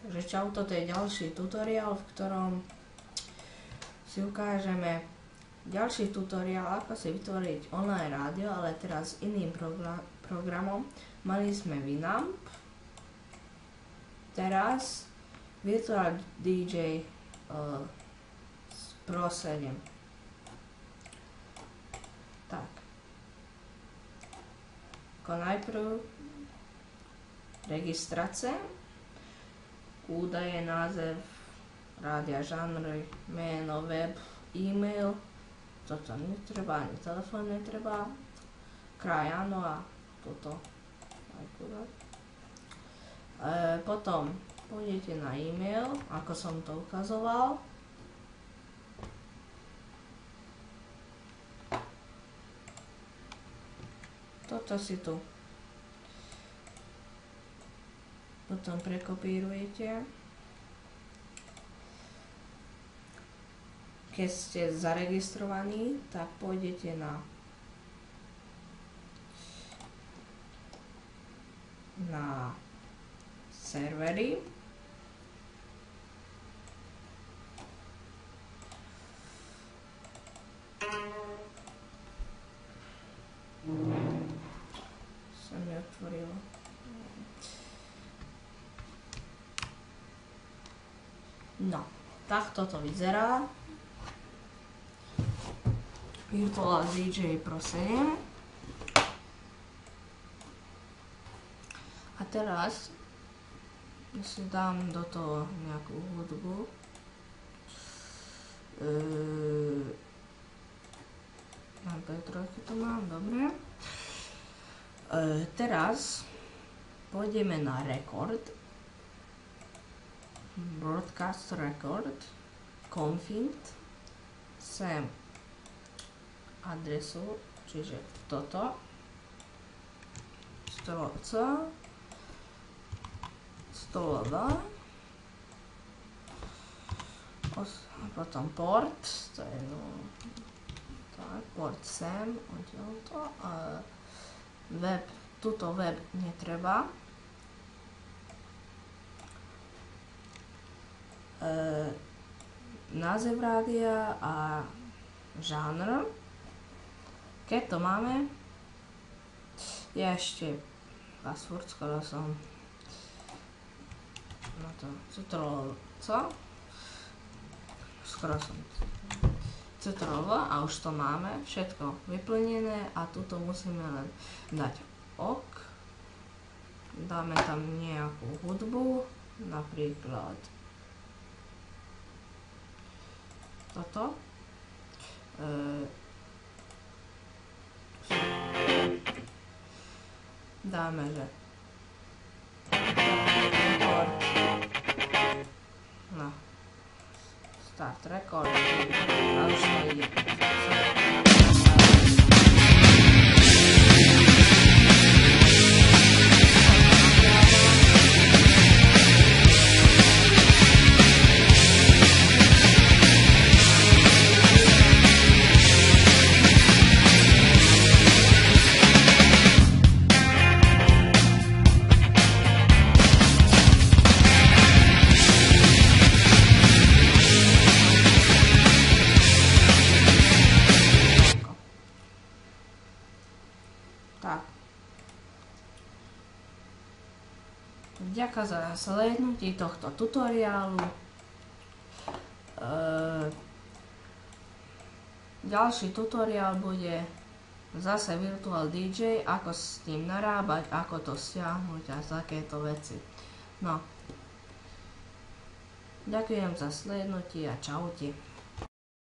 Takže čau, toto je ďalší tutoriál, v ktorom si ukážeme ďalší tutoriál, ako si vytvoriť online rádio, ale teraz s iným programom. Mali sme Winamp, teraz Virtual DJ Pro 7. Tak. Ako najprv registrace, údaje, název rádia, žánr, meno, web, e-mail, toto netreba, ani telefón netreba, kraj áno a toto. Potom pôjdete na e-mail, ako som to ukazoval. Toto si tu potom prekopírujete. Keď ste zaregistrovaní, tak pôjdete na servery. Sa mi otvorilo. No, takto to vyzerá. Virtual DJ Pro 7. A teraz si dám do toho nejakú hudbu. Na P3 to mám, dobre. Teraz pôjdeme na record. Broadcast record. Config. Sem adresu, čiže toto. Stolca. Stolova. A potom port. To je tak, port sem. Oddiel to. Web. Tuto web netreba. Název rádia a žánr. Keď to máme, ja ešte password, skoro som na to citroloval, a už to máme všetko vyplnené a tuto musíme len dať OK. Dáme tam nejakú hudbu, napríklad toto. Dáme, že no, start record a už to ide. Tak. Ďakujem za slednutie tohto tutoriálu. Ďalší tutoriál bude zase Virtual DJ, ako s tým narábať, ako to stiahnuť a takéto veci. No. Ďakujem za slednutie a čaute.